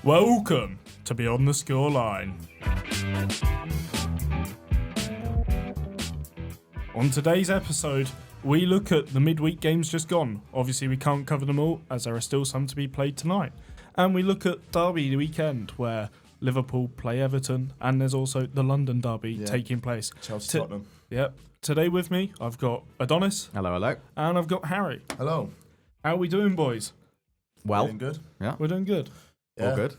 Welcome to Beyond the Scoreline. On today's episode, we look at the midweek games just gone. Obviously, we can't cover them all, as there are still some to be played tonight. And we look at Derby weekend, where Liverpool play Everton, and there's also the London Derby taking place. Chelsea Tottenham. Yep. Today with me, I've got Adonis. Hello, hello. And I've got Harry. Hello. How are we doing, boys? Well, Doing good. yeah, We're doing good. all good.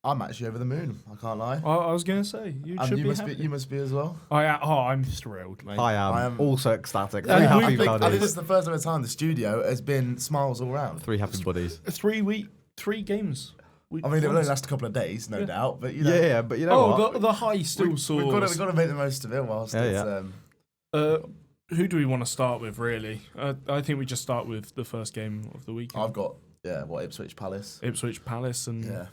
I'm actually over the moon. I can't lie. I was going to say, you should be happy. You must be as well. I'm thrilled, mate. I am also ecstatic. Yeah, Three I happy think- I think buddies. this is the first ever time the studio has been smiles all round. Three happy buddies. 3 games. I mean, it will only last a couple of days, no doubt, but you know. Yeah, but you know what? The high still soars. We've got to make the most of it whilst it's... Who do we want to start with, really? I think we just start with the first game of the weekend. I've got, Ipswich Palace. Ipswich Palace, and Yeah.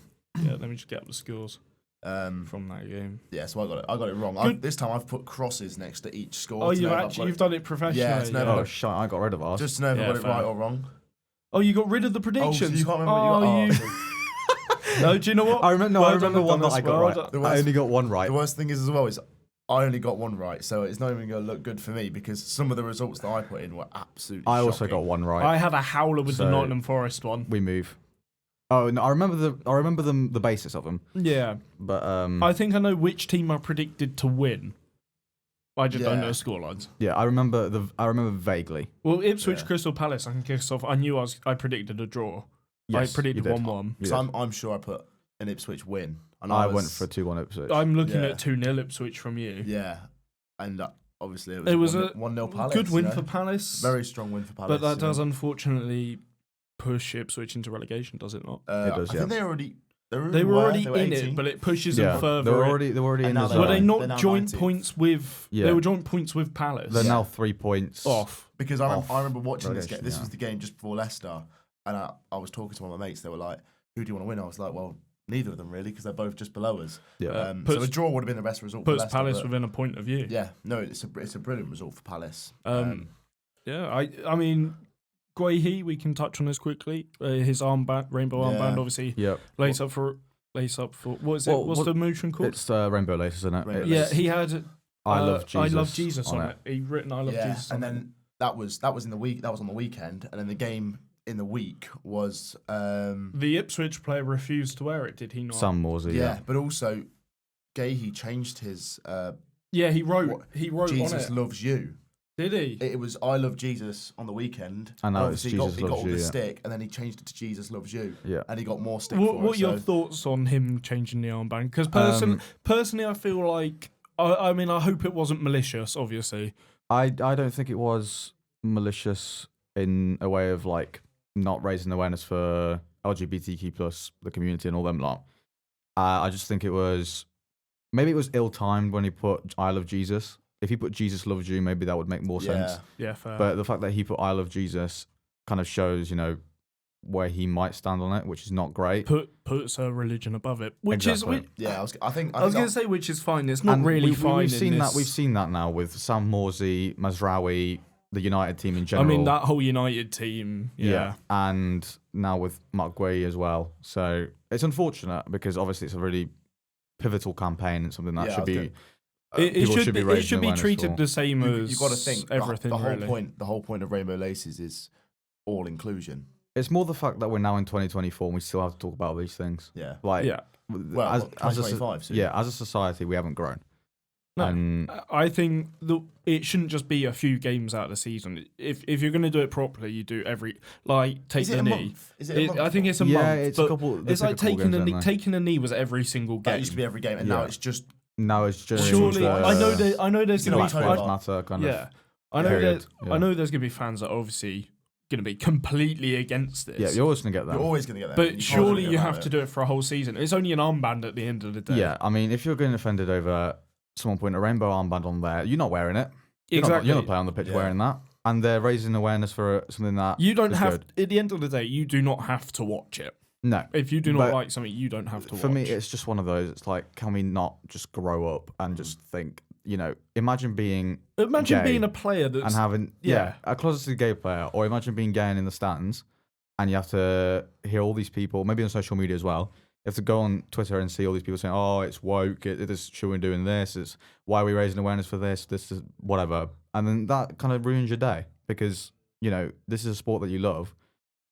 let me just get up the scores from that game. Yeah, so I got it wrong. This time I've put crosses next to each score. Oh, to know if you've done it professionally. Yeah, it's never- Oh, shit, I got rid of ours. just to know if I got it fair. right or wrong. Oh, you got rid of the Oh, predictions. so you can't remember what you got. No, do you know what? I remember Well done, one that Adonis, I got well right. done. I only got one right. The worst thing is as well is I only got one right, so it's not even going to look good for me because some of the results that I put in were absolutely I also shocking. got one right. I had a howler with the So- Nottingham Forest one. We move. Oh no, I remember the basis of them, Yeah. but I think I know which team I predicted to win. I just don't Yeah. know scorelines. yeah, I remember vaguely. Well, Ipswich Yeah. Crystal Palace, I can kick us off. I knew I predicted a draw. Yes, I predicted you did. 1-1. You So did. I'm sure I put an Ipswich win. And I went for 2-1 Ipswich. I'm looking Yeah. at 2-0 Ipswich from you. Yeah, and obviously It was a 1-0 Palace. good win you know? for Palace. Very strong win for Palace. But that you does know? unfortunately push Ipswich into relegation, does it not? It does, I yeah. think they They were already were in 18. it, but it pushes yeah, them further. they were already And in now as they're Were well. they They're not now joint 19th. points with? Yeah. They were joint points with Palace. They're now 3 points off. Because I remember watching this game. relegation, This yeah. was the game just before Leicester, and I was talking to one of my mates. They were like, "Who do you want to win?" I was like, "Well, neither of them really, because they're both just below us." Yeah. So Puts- a draw would have been the best result. For Puts Leicester, Palace but within a point of view. yeah, no, it's a brilliant result for Palace. Yeah, I mean, Guehi, we can touch on this quickly. His armband, rainbow Yeah. armband, obviously Yep. lace up for what is it? Well, What's what- the motion called? It's Rainbow Laces, isn't it? Rainbow It's Yeah, he had I love Jesus. I love Jesus on it. He written I love Yeah, Jesus. and on it. then that was in the week. That was on the weekend, and then the game in the week was The Ipswich player refused to wear it, did he not? Sam Morsey. yeah, but also Gahey changed his Yeah, he wrote. What? He wrote Jesus on it. loves you. Did he? It was I love Jesus on the weekend. I know, And it's obviously Jesus he got loves all you, the yeah. stick, and then he changed it to Jesus loves you. Yeah. And he got more stick What for are it. your so- thoughts on him changing the armband? Because personally, I feel like I mean, I hope it wasn't malicious. Obviously, I don't think it was malicious in a way of like not raising awareness for LGBTQ plus the community and all them lot. I just think it was maybe it was ill timed when he put I love Jesus. If he put Jesus loves you, maybe that would make more sense. yeah, fair. But the fact that he put I love Jesus kind of shows, where he might stand on it, which is not great. puts a religion above it, which Exactly. is. Yeah, I think I was going to say, which is fine. It's not And really fine. We've seen in that. this- We've seen that now with Sam Morsey, Mazraoui, the United team in I general. mean, that whole United team. Yeah. and now with Mark Guehi as well. So it's unfortunate because obviously it's a really pivotal campaign and something that Yeah, should be. It people should be. It raising should be awareness treated for. the same as you've got to think everything. the whole really. the whole point of Rainbow Laces is all inclusion. It's more the fact that we're now in 2024 and we still have to talk about these things. Yeah. Like, Yeah. Well, as, what, as a, 2025 soon? yeah, as a society, we haven't grown. No. And I think it shouldn't just be a few games out of the season. If you're going to do it properly, you do take Is the it a knee. month? Is it a month? I think it's a yeah, month. it's but a couple. It's like taking a knee. Take Taking a knee was every single game. That used to be every game, and Yeah. now it's just now it's just Surely, I know there's going Black to be. Lives Matter kind Yeah, of. I know period, that. yeah. I know there's going to be fans that are obviously going to be completely against this. Yeah, you're always gonna get that. you're always going to get that. But surely you have to do it for a whole season. It's only an armband at the end of the day. Yeah, I mean, if you're getting offended over someone putting a rainbow armband on there, you're not wearing it. exactly. You're not playing on the pitch wearing that. And they're raising awareness for something that You don't is have. good. At the end of the day, you do not have to watch it. No. If you do not But like something, you don't have to For watch. me, it's just one of those. It's like, can we not just grow up and just think, imagine being Imagine gay being a player that's and having, yeah. a closeted gay player, or imagine being gay and in the stands and you have to hear all these people, maybe on social media as well. You have to go on Twitter and see all these people saying, "Oh, it's woke. This should we doing this? It's why are we raising awareness for this? This is whatever." And then that kind of ruins your day because this is a sport that you love,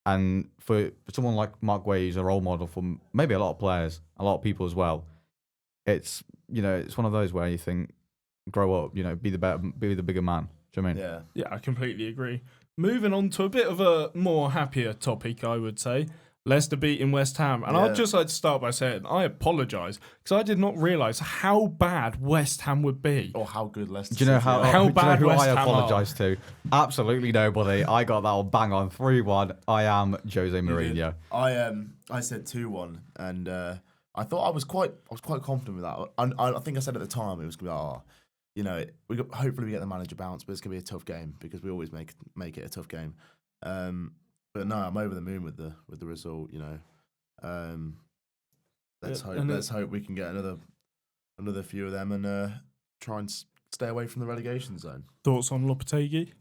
and for someone like Mark Way, who's a role model for maybe a lot of players, a lot of people as well. It's it's one of those where you think, grow up, be the bigger man. Do you know what I mean? Yeah. Yeah, I completely agree. Moving on to a bit of a more happier topic, I would say. Leicester beating West Ham. And I'd just like to start by saying I apologise because I did not realise how bad West Ham would be. Or how good Leicester. Do you know How bad do you know who West I Ham apologise to? Absolutely nobody. I got that one bang on 3-1. I am Jose Mourinho. I said 2-1, and I thought I was quite confident with that. I think I said at the time it was gonna be hopefully we get the manager bounce, but it's gonna be a tough game because we always make it a tough game. But no, I'm over the moon with the result. Let's hope we can get another few of them and try and stay away from the relegation zone. Thoughts on Lopetegui?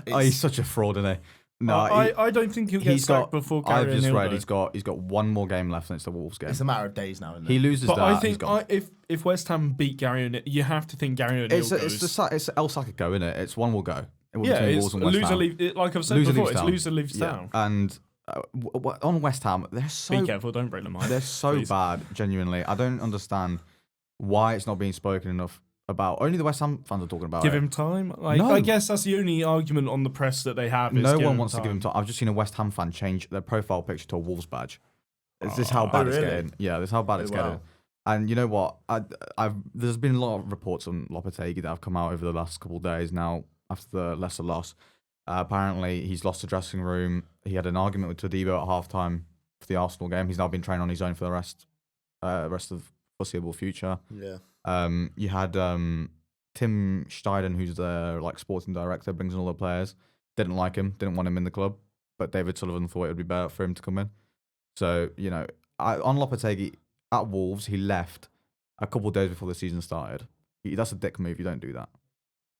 He's such a fraud, isn't he? No, I don't think he'll get sacked before Gary I've just O'Neill, read though. he's got one more game left, and it's the Wolves game. It's a matter of days now, isn't it? He loses But that. I he's think gone. if West Ham beat Gary O'Neill, you have to think Gary O'Neill goes. It's El Sacco, isn't it? It's one will go. Yeah, between it's Wolves and West loser Ham. leave. Like I've said Loser before, leaves it's town. loser leaves town. And on West Ham, they're Be so careful, don't break the mind. they're so please. bad. Genuinely, I don't understand why it's not being spoken enough about. Only the West Ham fans are talking about Give it. him time. No. I guess that's the only argument on the press that they have. Is No give one him wants to give him time. I've just seen a West Ham fan change their profile picture to a Wolves badge. Is this how bad it's really? getting? Yeah, this is how bad it's wow. getting. And you know what? There's been a lot of reports on Lopetegui that have come out over the last couple of days now after the Leicester loss. Apparently, he's lost the dressing room. He had an argument with Todibo at halftime for the Arsenal game. He's now been training on his own for the rest of the foreseeable future. Yeah. You had Tim Steiden, who's the sporting director, brings in all the players. Didn't like him, didn't want him in the club, but David Sullivan thought it would be better for him to come in. So on Lopetegui at Wolves, he left a couple of days before the season started. That's a dick move. You don't do that.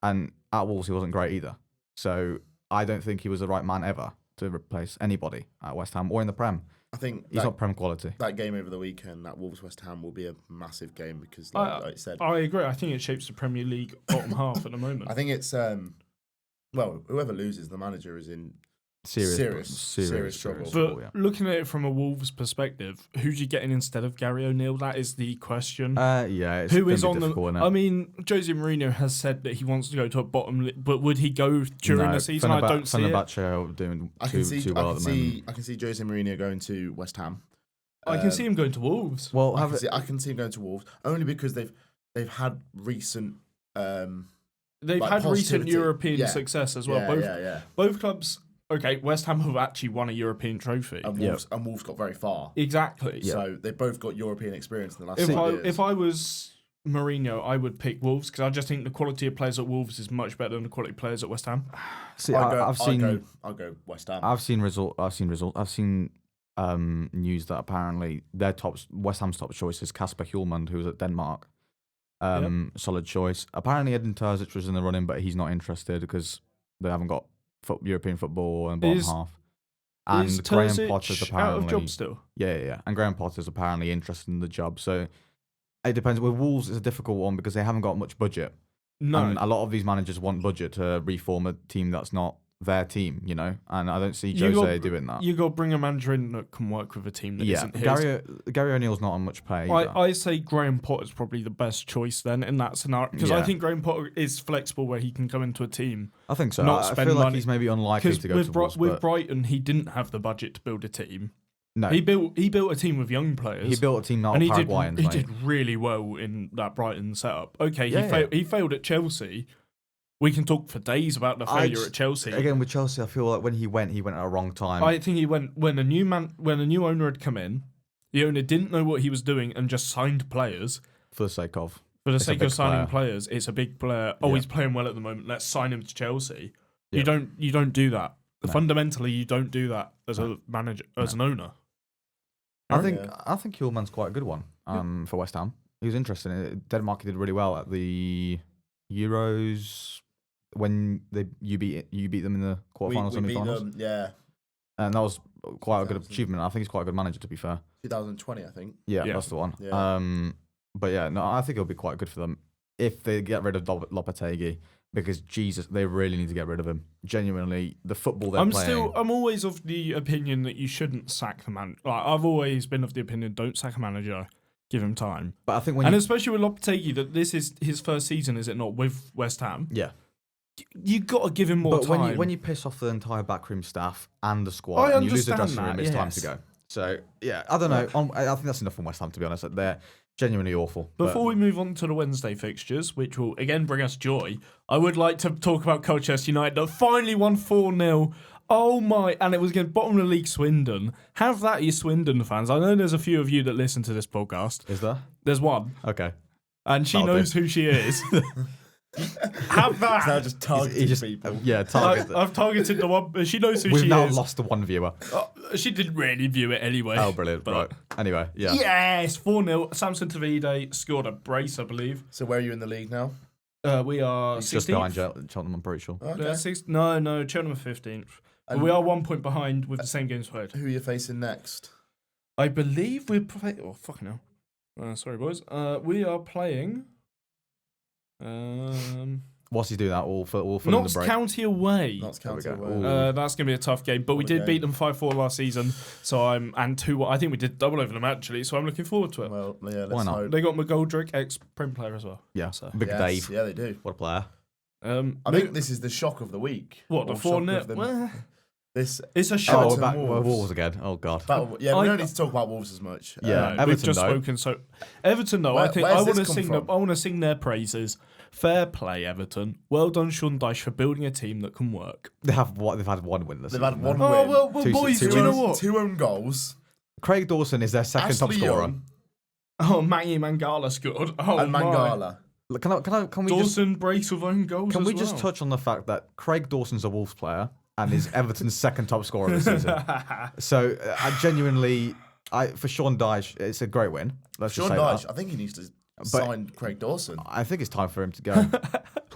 And at Wolves, he wasn't great either. So I don't think he was the right man ever to replace anybody at West Ham or in the Prem. I think He's not Prem quality. That game over the weekend, that Wolves West Ham, will be a massive game because, like I said, I agree. I think it shapes the Premier League bottom half at the moment. I think it's whoever loses, the manager is in serious trouble. But looking at it from a Wolves perspective, who's you getting instead of Gary O'Neill? That is the question. It's Who gonna is be on the? difficult, innit? I mean, Jose Mourinho has said that he wants to go to a bottom, but would he go during the season? I don't see it. Fenerbahce are doing I can see too well at the moment. I can see Jose Mourinho going to West Ham. I can see him going to Wolves. Well, I can see him going to Wolves only because they've had recent. They've like had recent positivity. European success as well. Both clubs. Okay, West Ham have actually won a European trophy. And Wolves got very far. Exactly. So they both got European experience in the last If 6 I years. if I was Mourinho, I would pick Wolves because I just think the quality of players at Wolves is much better than the quality of players at West Ham. See, I'll go West Ham. I've seen news that apparently West Ham's top choice is Kasper Hjulmand, who was at Denmark. Solid choice. Apparently Edin Terzic was in the running, but he's not interested because they haven't got European football in the bottom half. And Is Graham Terzic Potter's apparently out of job still. Yeah. And Graham Potter's apparently interested in the job. So it depends. With Wolves, it's a difficult one because they haven't got much budget. No, And a lot of these managers want budget to reform a team that's not their team, and I don't see Jose doing that. You got to bring a manager in that can work with a team that isn't his. Gary O'Neill's not on much pay either. I say Graham Potter's probably the best choice then in that scenario because I think Graham Potter is flexible where he can come into a team. I think so. Not I spend feel like money. he's maybe unlikely to go to Wolves. With Brighton, he didn't have the budget to build a team. No, he built a team with young players. He built a team not and Paraguayans. he did really well in that Brighton setup. Okay, he failed at Chelsea. We can talk for days about the failure at Chelsea. Again, with Chelsea, I feel like when he went at a wrong time. I think he went when a new owner had come in. The owner didn't know what he was doing and just signed players for the sake of signing players. It's a big player. Oh, he's playing well at the moment. Let's sign him to Chelsea. Yeah. You don't do that. No. Fundamentally, you don't do that as a manager, as an owner. I think Hjulmand's quite a good one for West Ham. He was interesting. Denmark did really well at the Euros when you beat them in the quarterfinals. We beat them, yeah. And that was quite a good achievement. I think he's quite a good manager, to be fair. 2020, I think. Yeah, Yeah. that's the one. Yeah. But yeah, no, I think it'll be quite good for them if they get rid of Lopetegui, because Jesus, they really need to get rid of him. Genuinely, the football they're playing. I'm always of the opinion that you shouldn't sack the man. Like, I've always been of the opinion, don't sack a manager, give him time. But I think when And especially with Lopetegui, that this is his first season, is it not, with West Ham? yeah. You got to give him more But time. when you piss off the entire backroom staff and the squad, and you lose the dressing room, it's time to go. So yeah, I don't know. I think that's enough from West Ham, to be honest. They're genuinely awful. Before we move on to the Wednesday fixtures, which will again bring us joy, I would like to talk about Colchester United that finally won 4-0. Oh my, and it was against bottom of the league Swindon. Have that, you Swindon fans. I know there's a few of you that listen to this podcast. Is there? There's one. Okay. And she That'll knows who she is. Have that. Now just targeting people. Yeah, target. I've targeted the one, but she knows who We've she now is. lost the one viewer. She didn't really view it anyway. Oh, brilliant. But- Right. Anyway, yeah. Yes, 4-0. Samson Tavide scored a brace, I believe. So where are you in the league now? We are It's just 16th. behind Cheltenham, I'm pretty sure. Okay. No, Cheltenham are 15th. But And we are 1 point behind with the same games played. who are you facing next? I believe we're playing. Oh, fucking hell. Sorry, boys. We are playing. Whilst he's doing that, we'll fill in the Notts break. County away. Notts There we County go. away. Ooh. That's going to be a tough game, but we What a did game. beat them 5-4 last season. So and 2. I think we did double over them actually. So I'm looking forward to it. Well, yeah, let's Why not? hope. They got McGoldrick, ex-Prem player as well. Yeah, So- Big Yes, Dave. Yeah, they do. What a player. I think this is the shock of the week. What, the Or shock of 4-0? the- Well, This it's a Oh, shock. Everton back Wolves. Wolves again. Oh, God. yeah, we I- don't need to talk about Wolves as much. Yeah. We've Everton, just though. spoken. So Everton, though, I Where- think where's I want to this come sing. from? I want to sing their praises. Fair play, Everton. Well done, Sean Dyche, for building a team that can work. They've had one win this They've season. had one Oh win. well, Two- boys, two do you know wins. what? 2 own goals. Craig Dawson is their second top Ashley scorer. Young Oh, Mangy Mangala scored. Oh, and my. Mangala. Look, Can we just Dawson breaks with own goals. can we as just well. touch on the fact that Craig Dawson's a Wolves player and is Everton's second top scorer this season? So I genuinely, for Sean Dyche, it's a great win. Let's Sean just say Dyche, that. I think he needs to sign Craig Dawson. I think it's time for him to go.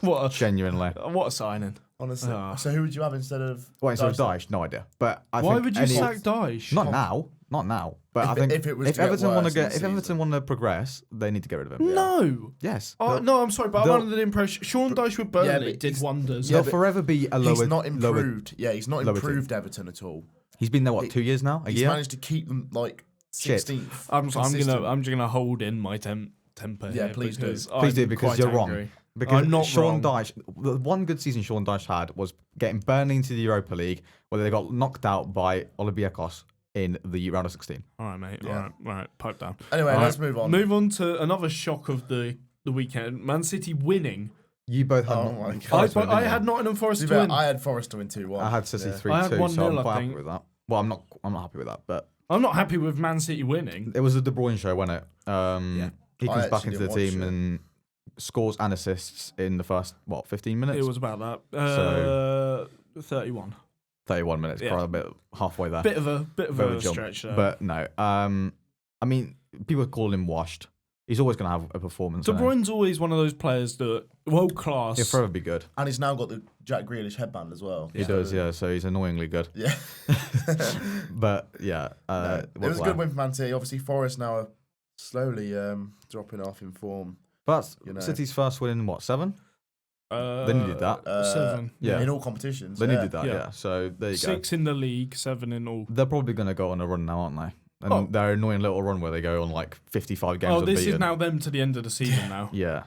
What Genuinely. a signing. Honestly. Ah. So who would you have instead of Wait, so Dyche? Dyche, no idea. But I Why think would you any, sack Dyche? Not now. But If I it- think if it was to get Everton want to worse get, this if Everton season. want to progress, they need to get rid of him. No. Yes. Oh, no, I'm sorry, but I'm they'll- under the impression Sean Dyche with Burnley but did he's- wonders. They'll but forever be a lower. He's not lower- improved. Yeah, he's not lower improved Everton at all. He's been there what 2 years now? A He's year. managed to keep them like Shit. 16th. I'm consistent. gonna hold in my temper. Yeah, here please do. because Please do, I'm because quite you're wrong. angry. Because I'm not Sean wrong. Dyche, the one good season Sean Dyche had was getting Burnley into the Europa League, where they got knocked out by Olympiacos in the round of 16. All right, mate. Yeah. All right, pipe down. Anyway, All let's right, move on. Move on to another shock of the weekend. Man City winning. You both had. Oh my God. Forest win, I didn't had you? Nottingham To Forest be to fair, win. I had Forest to win 2-1. I had City Yeah. 3-2, I had 1-0, so I'm I quite happy think. with that. Well, I'm not happy with that, but I'm not happy with Man City winning. it was a De Bruyne show, wasn't it? He I comes back actually into the didn't watch team it. and scores and assists in the first 15 minutes. It was about that. So- 31. 31 minutes, Yeah. probably a bit halfway there. Bit of a Bit of a jump. stretch there. But no, I mean, people call him washed. He's always going to have a performance. De isn't he? Bruyne's always one of those players that world class. He'll forever be good. And he's now got the Jack Grealish headband as well. He does, yeah. So he's annoyingly good. Yeah. But yeah, It was a good win for Man City. Obviously, Forest now are slowly dropping off in form. But that's you know. City's first win in what, 7? They needed that. 7. Yeah. In all competitions. They yeah. needed that, Yeah. yeah. So there you go. 6 in the league, 7 in all. They're probably going to go on a run now, aren't they? And Oh. their annoying little run where they go on like 55 games Oh, unbeaten. this is now them to the end of the season now. Yeah.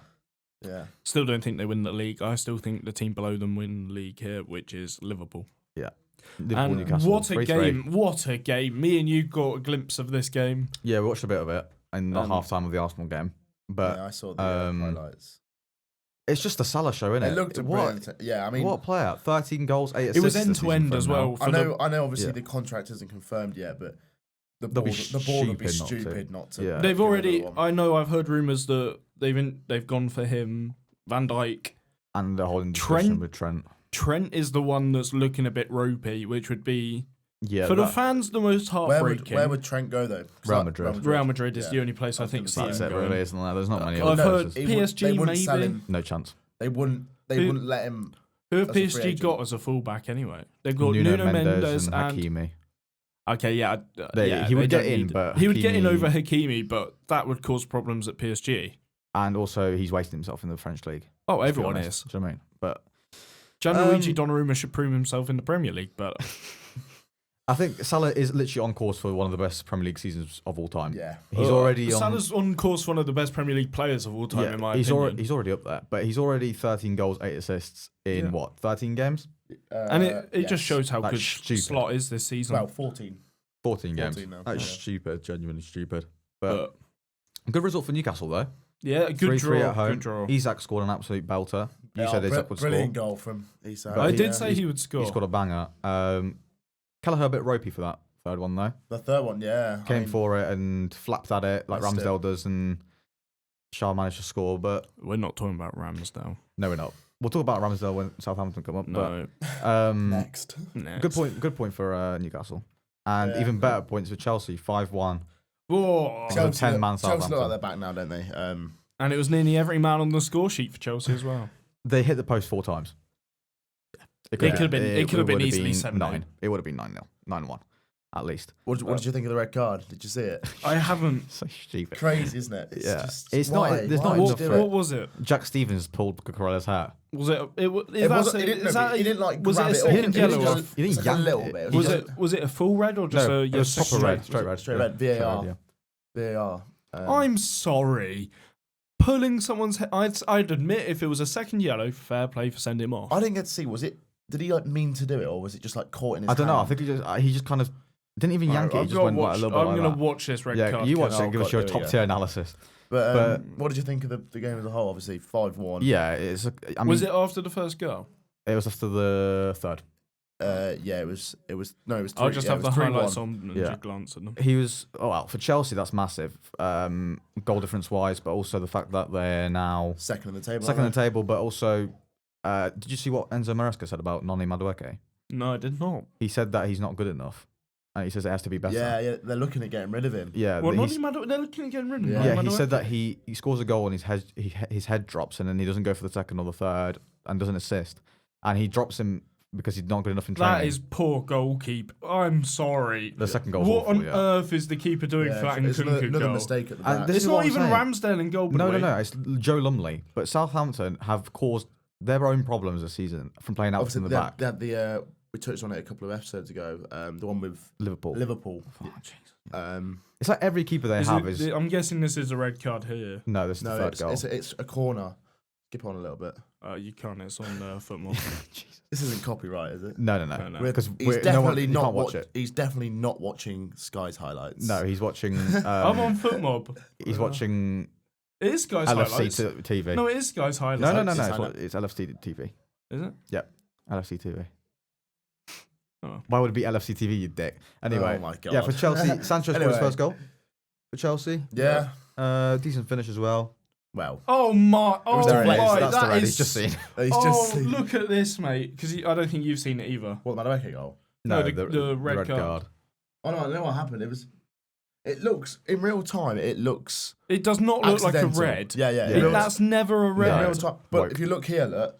Yeah. Still don't think they win the league. I still think the team below them win the league here, which is Liverpool. Liverpool, And Newcastle, what a 3-3. game. What a game. Me and you got a glimpse of this game. Yeah, we watched a bit of it in the half time of the Arsenal game. But Yeah, I saw the highlights. it's just a Salah show, isn't it? It looked brilliant. Yeah, I mean, what player? 13 goals, 8 assists. It was this end to season end for as him well. now. for I the- know. Obviously, Yeah. the contract isn't confirmed yet, but the They'll ball, be the ball would be stupid not to. stupid not to. Yeah. They've give already. another one. I know. I've heard rumours that they've gone for him. Van Dijk. And the whole discussion Trent. with Trent. Trent is the one that's looking a bit ropey, which would be Yeah, for the that- fans the most heartbreaking. Where would Trent go though? 'Cause Real that- Madrid. Real Madrid is Yeah. the only place I think gonna see say that's him it, going. really, isn't there? There's not many I've other heard choices. He wouldn't- PSG they wouldn't sell maybe. him. No chance. They wouldn't let him. Who have as a free PSG agent. got as a fullback anyway? They've got Nuno Nuno Mendes and and Hakimi. Okay, yeah, He would they get don't in, need- but he would get in Hakimi- over Hakimi, but that would cause problems at PSG. And also, he's wasting himself in the French league. Oh, to be everyone honest. is. Do you know what I mean? But Gianluigi Donnarumma should prove himself in the Premier League, but I think Salah is literally on course for one of the best Premier League seasons of all time. Yeah. He's already on. Salah's on course for one of the best Premier League players of all time, in my he's opinion. he's already up there, but he's already 13 goals, 8 assists in 13 games? And it just shows how That's good stupid. Slot is this season. Well, 14. 14 games. 14 now, That's yeah. stupid, genuinely stupid. But but good result for Newcastle, though. yeah, good 3-3 draw. at home. Good draw. Isak scored an absolute belter. You said Isak would brilliant score. goal from Isak. But I did yeah. say he would score. He scored a banger. Kelleher a bit ropey for that third one, though. The third one, yeah. Came for it and flapped at it like Missed it. Ramsdale does, and Shaw managed to score, but We're not talking about Ramsdale. no, we're not. We'll talk about Ramsdale when Southampton come up. No. But Next. Next. good point for Newcastle, and Yeah. even better points for Chelsea, 5-1. Whoa. Chelsea- 10-man Chelsea look Southampton. like they're back now, don't they? And it was nearly every man on the score sheet for Chelsea as well. They hit the post 4 times. It could have been. It could have been would've easily 7-9. 9. It would have been 9-0, 9-1, at least. what did you think of the red card? Did you see it? I haven't. So stupid. Crazy, isn't it? It's Yeah. just, It's not- why? there's Why not would you enough do for it? What was it? Jack Stevens pulled Cucurella's hair. Was it? It wasn't. He didn't like Was it grab a it. second He didn't yellow? just- He didn't it's like a yank little it. bit. Was He it? Was it a full red or just No, a it was proper red, straight red. Straight red. Straight VAR. red, VAR. I'm sorry. Pulling someone's head. I'd admit if it was a second yellow, fair play for sending him off. I didn't get to see. Was it? Did he like mean to do it, or was it just like caught in his? I don't know. I hand? think he just kind of didn't even yank it. He just went like, a little bit I'm like gonna that. watch this red Yeah, card. you watch Ken. it and give us got your to do it, top yeah. tier analysis. But what did you think of the game as a whole? Obviously, 5-1. Yeah, I mean, Was it after the first goal? It was after the third. Yeah, it was. No, it was. I'll 3, just yeah, have it the was highlights 3-1. on and Yeah. just glance at them. He was for Chelsea. That's massive. Goal difference wise, but also the fact that they're now Second in the table. second in aren't the table. But also, did you see what Enzo Maresca said about Noni Madueke? No, I did not. He said that he's not good enough, and he says it has to be they? better. Yeah, they're looking at getting rid of him. yeah. Well, he's- they're looking at getting rid of him. Yeah. Yeah, he said Madueke. that he scores a goal and his head drops and then he doesn't go for the second or the third and doesn't assist, and he drops him because he's not good enough in training. That is poor goalkeeper. I'm sorry. the second goal. What on earth is the keeper doing Yeah, for that it's Nkunku another goal? mistake at the And back. this It's is not what I'm even saying. Ramsdale and goal. by the No, way. it's Joe Lumley. But Southampton have caused their own problems this season from playing out Obviously, from the they back. had the we touched on it a couple of episodes ago. The one with Liverpool. Liverpool. Oh, Jesus. Um, It's like every keeper they have is. I'm guessing this is a red card here. No, this is the no, third goal. it's a corner. Skip on a little bit. You can't. It's on football. This isn't copyright, is it? No. No, no. Because He's definitely you not can't watch it. He's definitely not watching Sky's highlights. No, he's watching. I'm on FootMob. He's watching It is Sky's LFC highlights. TV. No, it is Sky's highlights. No. it's It's LFC TV. Is it? LFC TV. Oh. Why would it be LFC TV, you dick? Anyway, Oh my god. yeah, for Chelsea, Sancho scored his Anyway. first goal for Chelsea. Yeah. Decent finish as well. Well, Oh my! Oh was my! deflated. That's the That red is. he's just seen. he's Oh, just seen. look at this, mate. Because I don't think you've seen it either. What, the Madueke goal? No, the red card. Oh no, I know what happened. It looks in real time. It looks It does not look like a accidental. red. Yeah. That's never a in red. real time. But if you look here, look.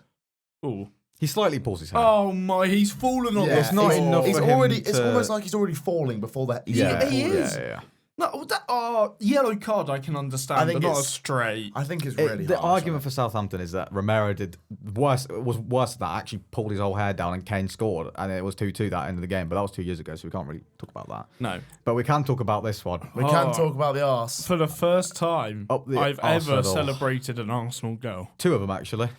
Oh. He slightly pulls his hand. Oh my! He's fallen on Yeah, this. It's not floor. enough He's for him already. It's to- almost like he's already falling before that. yeah, he is. Yeah. No, that yellow card I can understand, I think but not a it's- straight. I think it's really The harsh, argument for Southampton is that Romero was worse than that. Actually pulled his whole hair down and Kane scored, and it was 2-2 that end of the game. But that was 2 years ago, so we can't really talk about that. No. But we can talk about this one. We can talk about the arse. For the first time Up the I've ever arsenal. celebrated an Arsenal goal. 2 of them actually.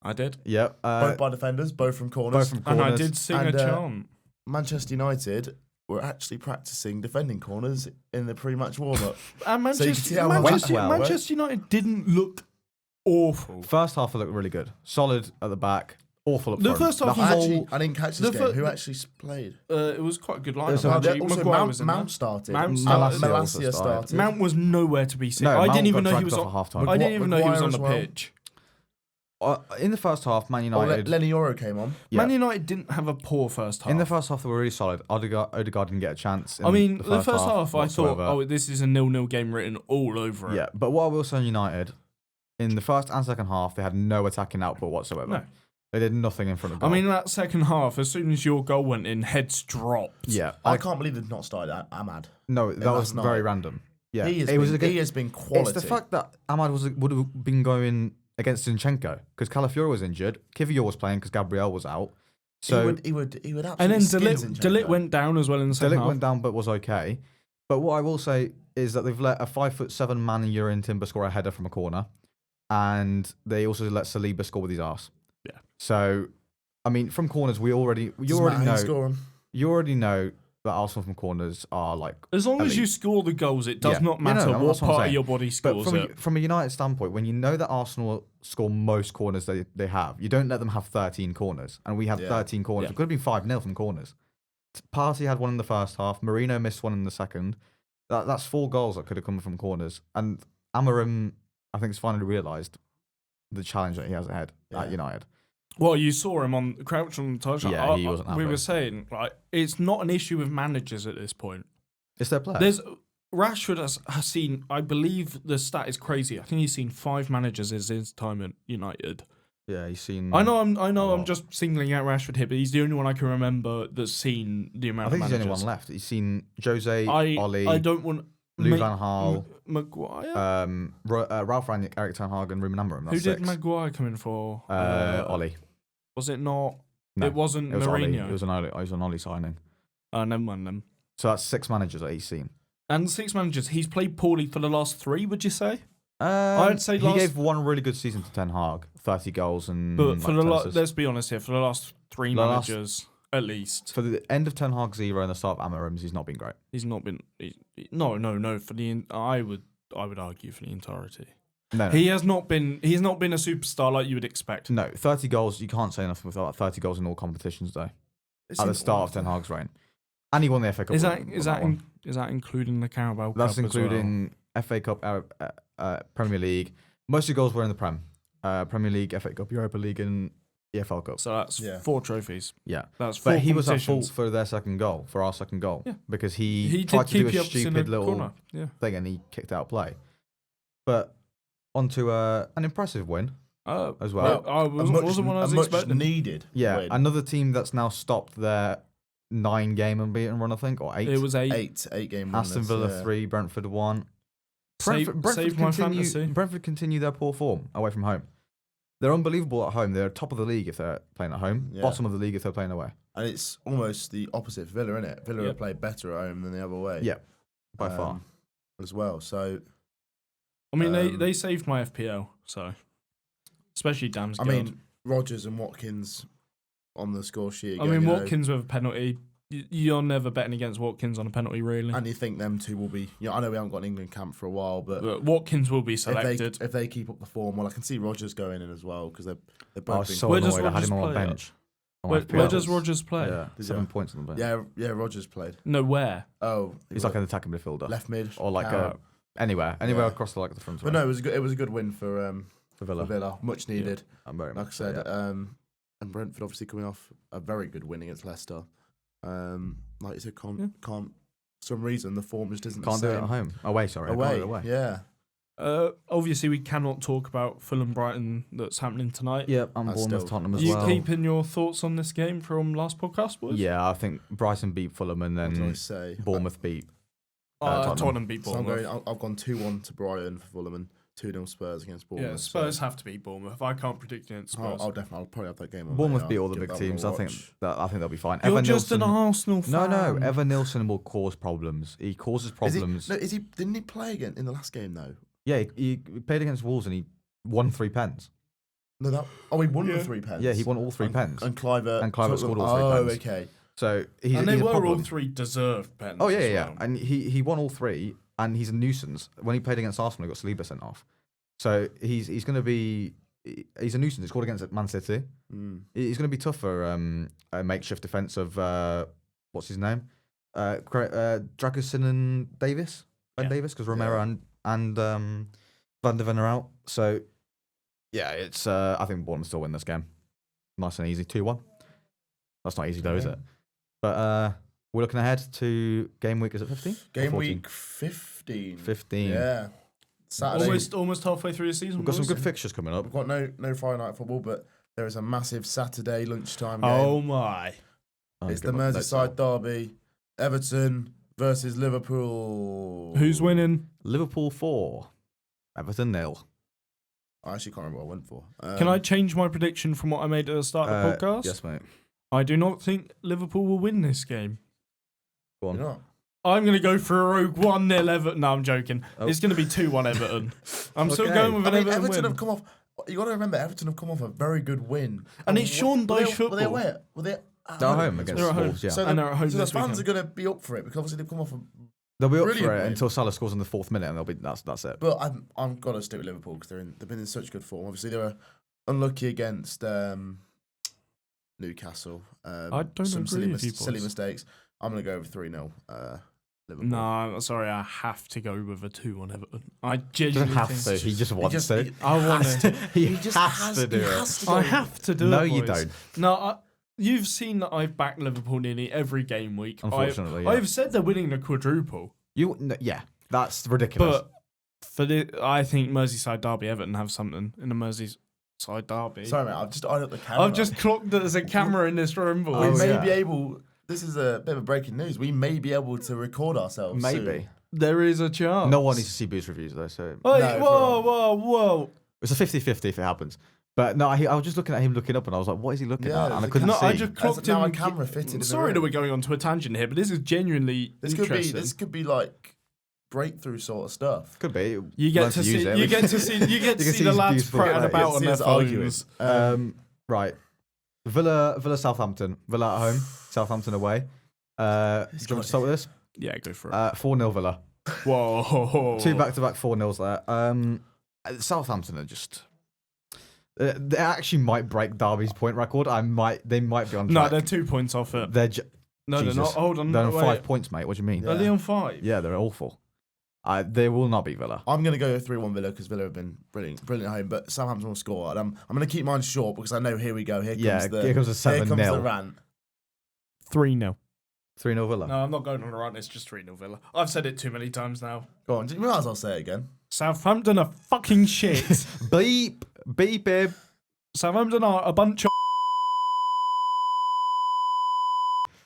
I did. Yep. Both by defenders, both from corners. both from And corners. I did sing And, a chant. Manchester United were actually practicing defending corners in the pre-match warm-up. And so you can see how well went well, right? Manchester United didn't look awful. First half looked really good. Solid at the back. Awful up The front. first half The was whole- Actually, I didn't catch this The game. fir- Who actually played? It was quite a good lineup. So actually. Also, Maguire was in Mount there. started. Mount started. Malacia also started. Mount was nowhere to be seen. No, I Mount didn't even got know he dragged was off on. at half-time. I didn't even know he was Maguire on the as well. pitch. In the first half, Man Oh, United. Lenny Yoro came on. Yeah. Man United didn't have a poor first half. In the first half, they were really solid. Odegaard didn't get a chance. I mean, the first half, I whatsoever. thought, oh, this is a 0-0 game written all over it. Yeah, but what I will say on United, in the first and second half, they had no attacking output whatsoever. No. They did nothing in front of goal. I mean, that second half, as soon as your goal went in, heads dropped. yeah. I can't believe they've not started Ahmad. No, that was last very night. random. Yeah, He has been quality. It's the fact that Ahmad would have been going against Zinchenko because Calafiori was injured. Kivior was playing because Gabriel was out. So he would absolutely. And then skin De Ligt Zinchenko. went down as well in the second Delic half. went down but was okay. But what I will say is that they've let a 5'7" man in Urian Timber score a header from a corner, and they also let Saliba score with his arse. Yeah. So, I mean, from corners, you already know that Arsenal from corners are like. As long as elite. you score the goals, it does Yeah. not Yeah, no, matter no, what that's what I'm part of saying. your body But scores it. from a United standpoint, when you know that Arsenal score most corners they have, you don't let them have 13 corners. And we had 13 corners. Yeah. It could have been 5-0 from corners. Partey had one in the first half. Marino missed one in the second. That's 4 goals that could have come from corners. And Amorim, I think, has finally realised the challenge that he has ahead at United. Well, you saw him on crouch on the touchline. Yeah, he wasn't We happy. were saying, like, it's not an issue with managers at this point. It's their player. There's Rashford has seen, I believe the stat is crazy. I think he's seen 5 managers in his time at United. Yeah, he's seen. I know I'm just singling out Rashford here, but he's the only one I can remember that's seen the amount I think of he's managers. the only one left. He's seen Jose, I Ollie, don't want Lou Van Gaal, Maguire. Ralph Rangnick, Eric Ten Hag, and Ruben Amorim. Who That's did 6. Maguire come in for? Ollie. Was it not? No, it wasn't it was Ollie. Mourinho. It was an Ollie signing. Never mind them. So that's 6 managers that he's seen. And 6 managers. He's played poorly for the last 3. Would you say? I'd say he gave one really good season to Ten Hag, 30 goals and. But for like, the 10 assists. let's be honest here, for the last 3 managers at least, For the end of Ten Hag's era and the start of Amorim's, he's not been great. he's not been. No. For I would argue for the entirety. No, He has not been. He's not been a superstar like you would expect. no, 30 goals. You can't say enough without 30 goals in all competitions though. At the start of Ten Hag's reign, and he won the FA Cup. Is with that one. is that including the Carabao Cup? That's as well? including FA Cup, Premier League. Most of the goals were in the Prem. Premier League, FA Cup, Europa League, and EFL Cup. So that's 4 trophies. Yeah. That's 4 But he was at competitions. fault for their second goal, for our second goal. Yeah. Because he He tried did to do keep you a up in stupid the little corner. Yeah. thing and he kicked out play. But onto an impressive win as well. I wasn't what I was a much expecting. needed. Yeah, win. another team that's now stopped their 9-game unbeaten run, I think, or 8. It was 8. 8 game. Aston winners, Saved yeah. 3, Brentford 1. Saved my fantasy. Brentford continue their poor form away from home. They're unbelievable at home. They're top of the league if they're playing at home. Yeah. Bottom of the league if they're playing away. And it's almost the opposite for Villa, isn't it? Villa Yep. have played better at home than the other way. Yeah, by far. As well. So, I mean, they saved my FPL, so especially Damsgaard. I mean, Rodgers and Watkins on the score sheet. I Again, mean, you know, Watkins with a penalty. You're never betting against Watkins on a penalty, really. and you think them two will be. You know, I know we haven't got an England camp for a while, but Watkins will be selected. if they keep up the form, well, I can see Rodgers going in as well because they're I both. was been so Where does annoyed. I had him on Rodgers my play bench. Where FPL. does Rodgers play? Yeah, Does 7 he? points on the bench. yeah, Rodgers played. No, where? Oh, He's like an attacking midfielder. left mid Or like power. anywhere Yeah. across the front. But no, it was a good win for Villa. Villa, much needed. I'm very Like I much so, said, yeah. and Brentford obviously coming off a very good win against Leicester. Like you said, can't for some reason the form just isn't Can't the do it same. at home. Away, sorry. I can't do it away. Yeah. Obviously, we cannot talk about Fulham Brighton that's happening tonight. Yeah, and That's Bournemouth, still- Tottenham as You well. keeping your thoughts on this game from last podcast, boys? Yeah, I think Brighton beat Fulham and What did I then say? Bournemouth beat. Tottenham beat So Bournemouth. I've gone 2-1 to Brighton for Fulham and 2-0 Spurs against Bournemouth. Yeah, so Spurs have to beat Bournemouth. I can't predict against Spurs. I'll probably have that game. On Bournemouth later. beat all I'll the give big that one a teams. I think watch. they'll be fine. You're Evan just Nilsson, an Arsenal fan. No, Evan Nilsson will cause problems. He causes problems. Didn't he play again in the last game though? Yeah, he played against Wolves and he won 3 pens. No, he won the 3 pens. Yeah, he won all 3 pens. And Kluivert scored all 3 Oh, pens. okay. So he's And they he's a were problem. all 3 deserved pens. Oh yeah, as yeah, well. and he won all 3, and he's a nuisance. When he played against Arsenal, he got Saliba sent off. So he's going to be he's a nuisance. He scored against Man City. He's going to be tough for a makeshift defense of what's his name, Dragusin and Davis, Ben Davis, because Romero and Van der Ven are out. So yeah, it's I think Bournemouth still win this game, nice and easy, 2-1. That's not easy though, is it? But we're looking ahead to game week. Is it 15? Game week 15. 15. Yeah. Saturday. Almost halfway through the season. We've got some boys. good fixtures coming up. We've got no Friday night football, but there is a massive Saturday lunchtime game. Oh my! It's the Merseyside derby. Everton versus Liverpool. Who's winning? Liverpool 4, Everton 0. I actually can't remember what I went for. Can I change my prediction from what I made at the start of the podcast? Yes, mate. I do not think Liverpool will win this game. Go on. You're not? I'm going to go for a rogue 1-0 Everton. No, I'm joking. Oh. It's going to be 2-1 Everton. I'm still Okay. going with an Everton Everton win. have come off. You got to remember, Everton have come off a very good win. And it's Sean Were they- Dyche football. Were they away? Were they at They're home against They're at home. Wolves, yeah. So And they're at home the this fans weekend. are going to be up for it because obviously they've come off a. They'll be up Brilliant for it win. until Salah scores in the 4th minute, and that's it. But I'm got to stick with Liverpool because they've been in such good form. Obviously they were unlucky against Newcastle. I don't some agree with you, silly boys. mistakes. I'm going to go with 3-0 Liverpool. No, I'm sorry. I have to go with a 2-1 Everton. I He genuinely doesn't have think to. He just wants to. I want to. He just has to do it. I have to do No, it. you boys. don't. No, you've seen that I've backed Liverpool nearly every game week. Unfortunately, yeah. I've said they're winning the quadruple, Yeah, that's ridiculous. but I think Merseyside derby Everton have something in the Merseyside derby. Sorry, mate. I've just eyed up the camera. I've just clocked that there's a camera in this room, We boys. may yeah. be able. This is a bit of a breaking news. We may be able to record ourselves. Maybe. soon. There is a chance. No one needs to see Boost reviews though, so Wait, No, whoa. it's a 50-50 if it happens. But no, I was just looking at him looking up, and I was like, "What is he looking Yeah, at?" And I there's a couldn't No, see. I just clocked now him. a camera fitted in the Sorry that room. we're going on to a tangent here, but this is genuinely This could be. interesting. This could be like breakthrough sort of stuff. Could be. You get Learn to use see. it. You get to see. You get to You can see see the his lads beautiful prattling play. about You on see their us arguing. phones. Right. Villa, Southampton. Villa at home. Southampton away. Do you want to start with this? Yeah, go for it. 4-0 Villa. Whoa. 2 back-to-back 4-0s there. Southampton are just. They actually might break Derby's point record. They might be on No, track. they're 2 points off it. They're No, Jesus. they're not. Hold on. They're on wait. 5 points, mate. What do you mean? Are they on 5? Yeah, they're awful. They will not beat Villa. I'm going to go 3-1 Villa because Villa have been brilliant at home. But Southampton will score. And I'm going to keep mine short because I know here we go. Here comes the here comes a 7-0. Here comes the rant. 3-0. 3-0 Villa. No, I'm not going on a rant. It's just 3-0 Villa. I've said it too many times now. Go on. You might as well say it again. Southampton are fucking shit. Beep him. Southampton are a bunch of.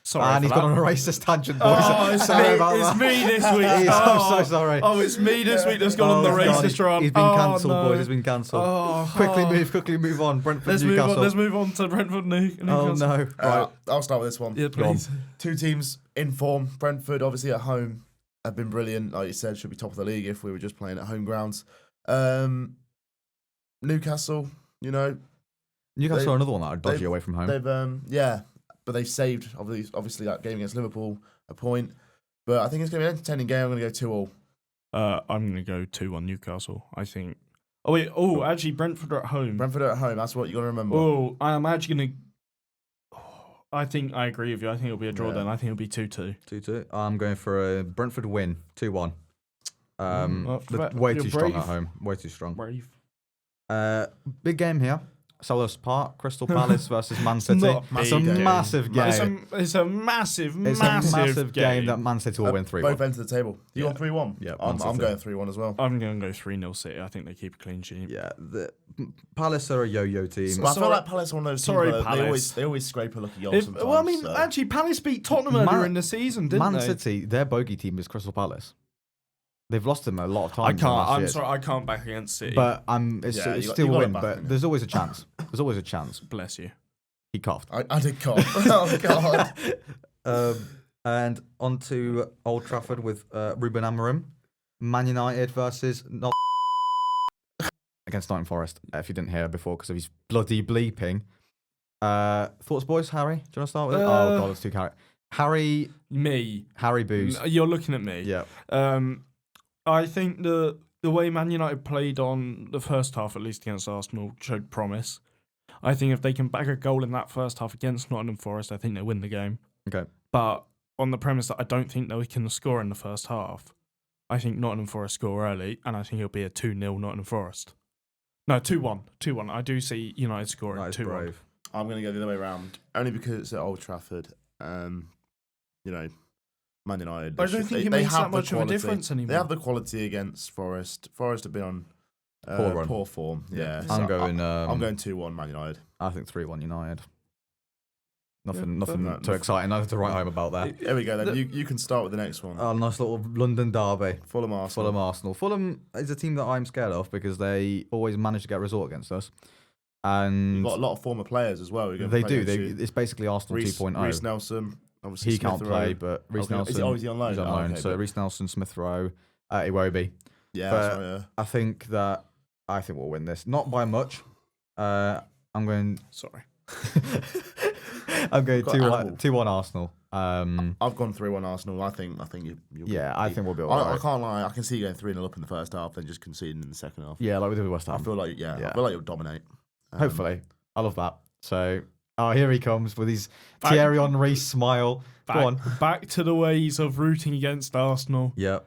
Sorry. And for he's that. gone on a racist tangent, boys. Oh, it's Sorry me, about it's that. me this week. I'm so sorry. Oh, it's me this week that's gone on the God, racist run. He's been Oh, cancelled, no. boys. He's been cancelled. Oh, Quickly move on. Brentford, Let's move Newcastle. on. Let's move on to Brentford, Newcastle. Oh no! Right. I'll start with this one. Yeah, please. Two teams in form. Brentford, obviously at home, have been brilliant. Like you said, should be top of the league if we were just playing at home grounds. Newcastle, Newcastle they- are another one that are dodgy they've- away from home. they've but they've saved obviously that game against Liverpool a point. But I think it's going to be an entertaining game. I'm going to go 2-2. I'm going to go 2-1 Newcastle, I think. Oh, wait. Oh, actually, Brentford are at home. Brentford are at home. That's what you got to remember. Oh, I'm actually going to. I think I agree with you. I think it'll be a draw Yeah. then. I think it'll be 2-2. 2-2. I'm going for a Brentford win. 2-1. Well, They're way you're too strong brave. at home. Way too strong. Brave. Big game here. Selhurst Park, Crystal Palace versus Man City. not It's a big game. massive game. It's a massive, It's massive, a massive game that Man City will win 3-1. Both ends of the table. You Yeah. on 3-1? Yeah, I'm Man City. going 3-1 as well. I'm going to go 3-0 City. I think they keep a clean sheet. Yeah, the Palace are a yo-yo team. But I Sorry- feel like Palace are one of those sorry, teams where Palace. they always scrape a lucky goal sometimes. Well, I mean, so. actually, Palace beat Tottenham earlier in the season, didn't Man they? City, their bogey team is Crystal Palace. They've lost them a lot of times. I in the can't. last I'm years. sorry. I can't back against City. But it's Yeah, it's you still a gotta win. back But them. there's always a chance. There's always a chance. bless you. He coughed. I did cough. Oh, God. And on to Old Trafford with Ruben Amorim. Man United versus not against Nottingham Forest. If you didn't hear before because of his bloody bleeping. Thoughts, boys? Harry, do you want to start with it? Oh God, it's too Harry. Harry Booze. You're looking at me. Yeah. I think the way Man United played on the first half, at least against Arsenal, showed promise. I think if they can bag a goal in that first half against Nottingham Forest, I think they win the game. Okay. But on the premise that I don't think they can score in the first half, I think Nottingham Forest score early, and I think it'll be a 2-0 Nottingham Forest. No, 2-1. 2-1. I do see United scoring That is 2-1. brave. I'm going to go the other way around. Only because it's at Old Trafford. Man United. I don't think it makes that much of a difference anymore. They have the quality against Forest. Forest have been on Poor run. Poor form. Yeah. I'm going. I'm going 2-1 Man United. I think 3-1 United. Nothing no, too exciting. Nothing to write home about that. There we go. Then you can start with the next one. Oh, nice little London derby. Fulham Arsenal. Fulham is a team that I'm scared of because they always manage to get a result against us. And You've got a lot of former players as well. they do. It's basically Arsenal 2.0. Reece Nelson. Obviously He Smith can't Rowe. play, but Reece Nelson. Is he on loan? He's on loan. Okay, So but- Reece Nelson, Smith Rowe, Iwobi. Yeah, but- that's right, yeah. I think we'll win this. Not by much. I'm going. Sorry. I'm going Got 2-1 Arsenal. I've gone 3-1 Arsenal. I think you'll Yeah, I think we'll be I alright. can't lie. I can see you going 3-0 up in the first half, then just conceding in the second half. Yeah, like we did with West I Ham. feel like Yeah. I feel like you'll dominate. Hopefully, I love that. So, here he comes with his Back- Thierry Henry smile. Go on. Back to the ways of rooting against Arsenal. Yeah,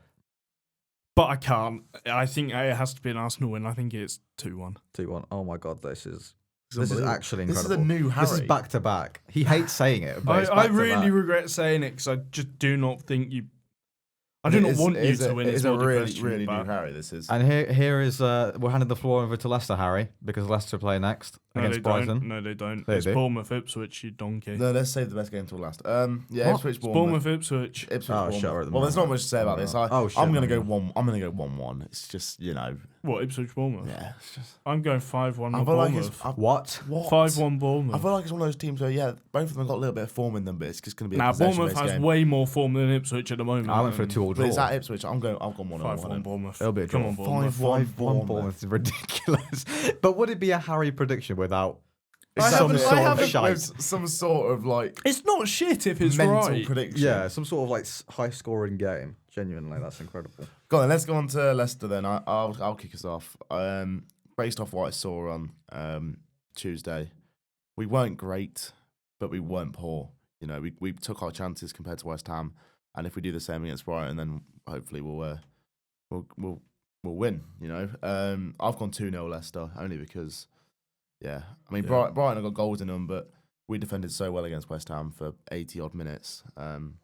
But I can't. I think it has to be an Arsenal win. I think it's 2-1. 2-1. Oh my god, this is unbelievable. actually This incredible. is a new Harry. This is back to back. He hates saying it, but it's I back to really back. regret saying it because I just do not think you. I do not want you to win. It is It's a not the really, question, really but- new Harry. This is. And here is we're handing the floor over to Leicester, Harry, because Leicester play next No, against they Brighton. don't. No, they don't. They It's do. Bournemouth Ipswich, you donkey. No, let's save the best game till last. Yeah, What? Ipswich, It's Bournemouth. Bournemouth Ipswich. Ipswich, Oh, Bournemouth. shut her at the Well, there's not moment. much to say about this. Oh, shit, I'm gonna go no. 1. I'm gonna go 1-1. It's just What, Ipswich Bournemouth? yeah. It's just. I'm going 5-1 I with feel like it's Bournemouth. What? what 5-1 I Bournemouth. feel like it's one of those teams where both of them got a little bit of form in them, but it's just gonna be a Now, Bournemouth possession-based has game. way more form than Ipswich at the moment. I went for a 2-all But draw. it's at Ipswich. I've gone 1-1. 5-1 Bournemouth. It'll be a Come draw. on, Bournemouth. 5-1 Bournemouth is ridiculous. But would it be a Harry prediction without I some have sort it of shite? with some sort of like It's not shit if it's mental right. prediction. Yeah, some sort of like high scoring game. Genuinely, that's incredible. Go on, let's go on to Leicester then. I'll kick us off. Based off what I saw on Tuesday, we weren't great, but we weren't poor. You know, we took our chances compared to West Ham, and if we do the same against Brighton, then hopefully we'll win. You know, I've gone 2-0 Leicester only because, I mean Brighton have got goals in them, but we defended so well against West Ham for 80 odd minutes. I'm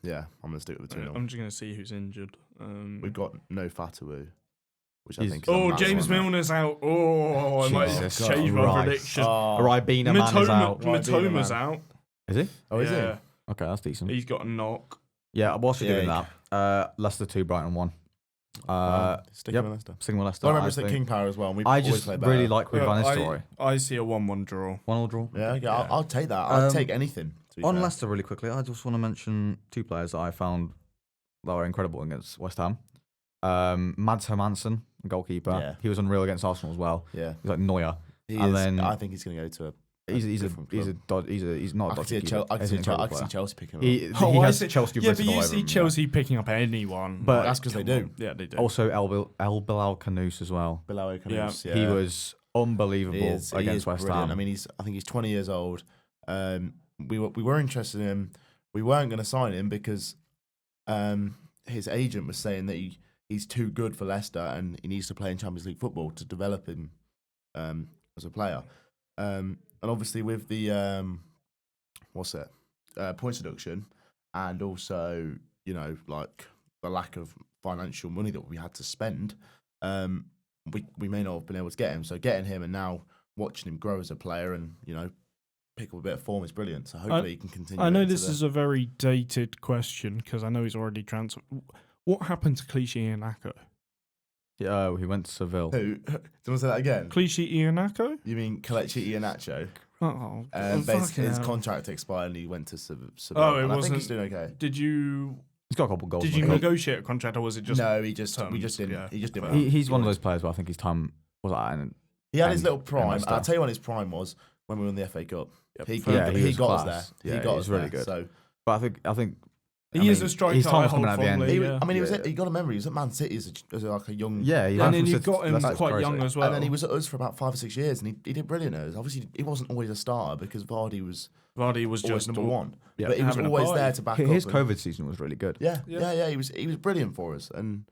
gonna stick with the 2-0. I'm just going to see who's injured. We've got no Fatawu, which I He's- think is a Oh, massive James one. Milner's out. Oh, I might Jesus change my Christ. prediction. Ribena man is out. Matoma's out. Is he? Oh, is yeah, Okay, that's decent. he's got a knock. Yeah, whilst you're Yeah, doing he that, Leicester 2, Brighton 1. Sticking yep. with Leicester. Sticking with Leicester. I remember I it's at think- King Power as well. And we I always just play better. really like Ruud van Nistelrooy. I see a 1-1 draw. 1-all draw. Yeah, okay, Yeah. I'll take that. I'll Um, take anything. to be On fair. Leicester, really quickly, I just want to mention 2 players that I found that were incredible against West Ham. Mads Hermansen, goalkeeper. Yeah. He was unreal against Arsenal as well. Yeah, He's like Neuer. he And is. then- I think he's going to go to a. He's different club. not a I can see dodgy keeper. I can He's see an incredible I can see player. Chelsea picking him up. He I has see- Chelsea Yeah, written but all you over see him, Chelsea picking up anyone. But- Like, That's 'cause they come do. on. Yeah, they do. Also, El Bilal Canouse as well. Bilal Canouse, He was unbelievable He is against West brilliant. Ham. I mean, I think he's 20 years old. We were interested in him. We weren't going to sign him because his agent was saying that he's too good for Leicester and he needs to play in Champions League football to develop him as a player. And obviously with the points deduction, and also like the lack of financial money that we had to spend, we may not have been able to get him. So getting him and now watching him grow as a player and pick up a bit of form is brilliant. So hopefully he can continue. I know into this the- is a very dated question because I know he's already transferred. What happened to Clichy Iheanacho? Yeah, he went to Seville. Who? Do you want to say that again? Clichy Iheanacho? You mean Kelechi Iheanacho? Oh, Basically, fucking his hell. contract expired and he went to Seville. Oh, it and I think wasn't- he's doing okay. Did you He's got a couple goals. did in you the league. negotiate a contract or was it just No, we just terms? didn't. Yeah. He just didn't. He's one of those players where I think his time was at. He had his and- little and prime. Leicester. I'll tell you when his prime was when we won the FA Cup. Yep. He he was got us class. there. Yeah, he got he us was really there. good. So But I think He is a striker. his time I was coming hold at the end. fondly, he, yeah. I mean, he was. Yeah. You got to remember, he was at Man City as like a young. Yeah, he And ran then from you City got to him Leicester, it's quite crazy. young as well. And then he was at us for about 5 or 6 years, and he did brilliant at us. Obviously, he wasn't always a starter because Vardy was Vardy was always just number one. Yeah. But he was having a always party. there to back His up. COVID season was really good. Yeah. Yeah. He was brilliant for us, and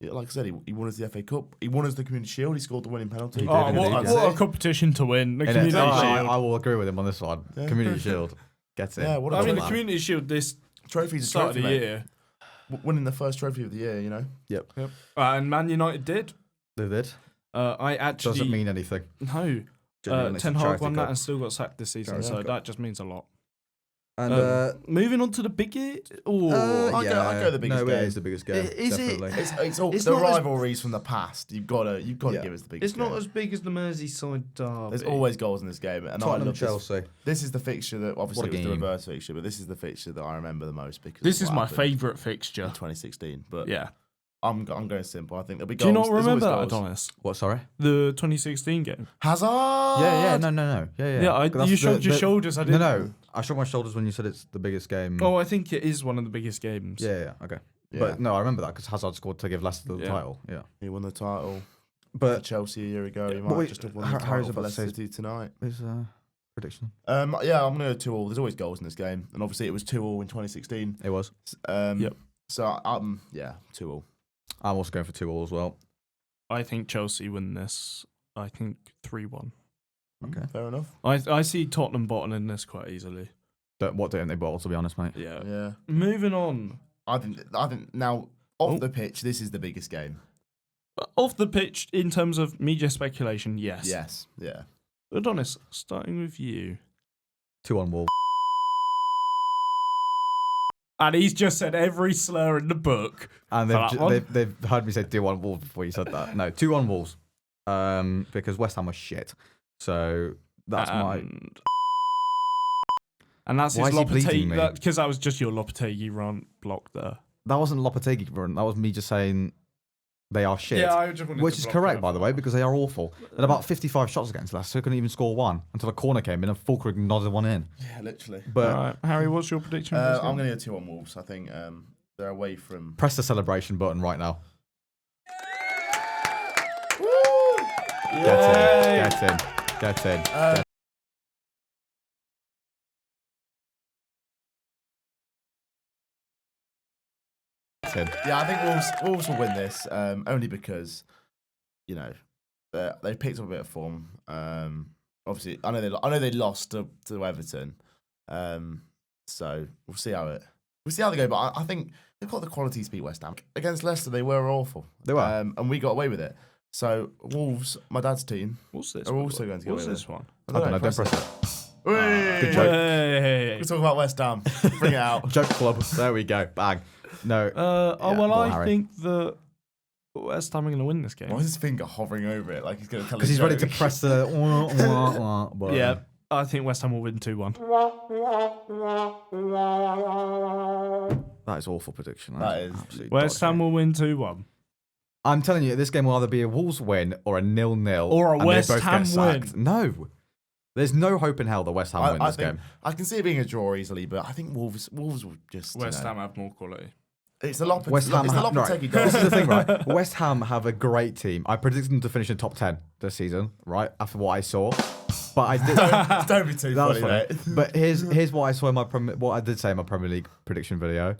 like I said, he won us the FA Cup. He won us the Community Shield. He scored the winning penalty. He did, Oh, indeed, what, yeah. what a competition to win. The And Community Shield. I will agree with him on this one. Yeah. Community Shield gets it. Yeah, what a I mean, the man. Community Shield this Trophy's a start of trophy, the mate. year. Winning the first trophy of the year, And Man United did. They did. I actually Doesn't mean anything. no. Genuinely, it's a Ten Hag charity won that cup. and still got sacked this season, Charity so cup. that just means a lot. And Moving on to the biggest. I'll go the biggest no, game. it is the biggest game. Is it? definitely. It's all It's the not as- rivalries from the past. You've got to Yeah. give us the biggest. It's not game. as big as the Merseyside derby. There's always goals in this game, and I Tottenham, love Chelsea. This is the fixture that obviously What a was the game. reverse fixture, but this is the fixture that I remember the most because This of is what my happened favourite fixture. in 2016. But Yeah. I'm going simple. I think there'll be Do goals. you not There's remember that, always goals. Adonis? What? Sorry. The 2016 game. Hazard. Yeah. No. Yeah. Yeah, That's you shrugged your shoulders. I didn't. No. I shrugged my shoulders when you said it's the biggest game. Oh, I think it is one of the biggest games. Yeah. Okay. Yeah. But no, I remember that because Hazard scored to give Leicester the Yeah. title. Yeah. He won the title for But Chelsea a year ago. He but might wait, just have won the Harry's title for about to Leicester say- City tonight. is prediction. Yeah, I'm gonna go 2-2. There's always goals in this game, and obviously it was 2-2 in 2016. It was. Yep. So 2-2. I'm also going for 2-2 as well. I think Chelsea win this. I think 3-1. Okay. Fair enough. I see Tottenham bottling this quite easily. What don't they bottle? To be honest, mate. Yeah. Yeah. Moving on. I think now off the pitch, this is the biggest game. Off the pitch, in terms of media speculation, yes. Yes. Yeah. Adonis, starting with you. 2-1 Wolves. And he's just said every slur in the book. And For that one. they've heard me say 2-1 Wolves before you said that. No, 2-1 Wolves. Because West Ham was shit. So that's my. And that's Why his is he bleeding me? Lopetegui. Because that was just your Lopetegui rant block there. That wasn't Lopetegui run. That was me just saying they are shit. I just wanted Which is correct, by the way, because they are awful. They had about 55 shots against Leicester, so they couldn't even score one until a corner came in and Fulkrug nodded one in. Yeah, literally. But All right, Harry, what's your prediction? for this I'm game? going to go 2-1 Wolves. I think they're away from. press the celebration button right now. Yay! Get in. Yeah, I think Wolves will win this only because, you know, they picked up a bit of form. Obviously, I know they lost to Everton, so we'll see how they go. But I think they've got the quality to beat West Ham. Against Leicester, they were awful. They were. and we got away with it. So Wolves, my dad's team, What's this? are also going to get What's away this with one? it. I don't know, don't press it. Hey! Good joke. Hey. We're talking about West Ham. Bring it out. Joke club. There we go. Bang. No. Well, go on, I Harry. think that West Ham are going to win this game. Why is his finger hovering over it like he's going to tell? Because he's ready to press the. button. Yeah, I think West Ham will win 2-1. That is awful prediction. That is. absolutely West dodgy. Ham will win 2-1. I'm telling you, this game will either be a Wolves win or a 0-0. Or a and they West both get Ham sacked. win. No. There's no hope in hell that West Ham win I this think game. I can see it being a draw easily, but I think Wolves will just. West Ham have more quality. It's the West Ham It's the right. Lopetegui This is goal. the thing, right? West Ham have a great team. I predicted them to finish in top 10 this season, right? After what I saw. But I did. Don't be too That was funny, funny. mate. But here's what I saw in my what I did say in my Premier League prediction video.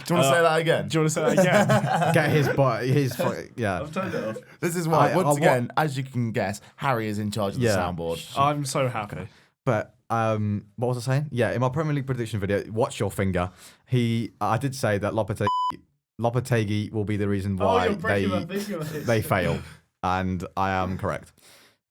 Do you want to say that again? Do you want to say that again? Get yeah. I've turned it off. This is why, once what- again, as you can guess, Harry is in charge of the Yeah. soundboard. I'm so happy. But what was I saying? Yeah, in my Premier League prediction video, watch your finger. I did say that Lopetegui will be the reason why they fail, and I am correct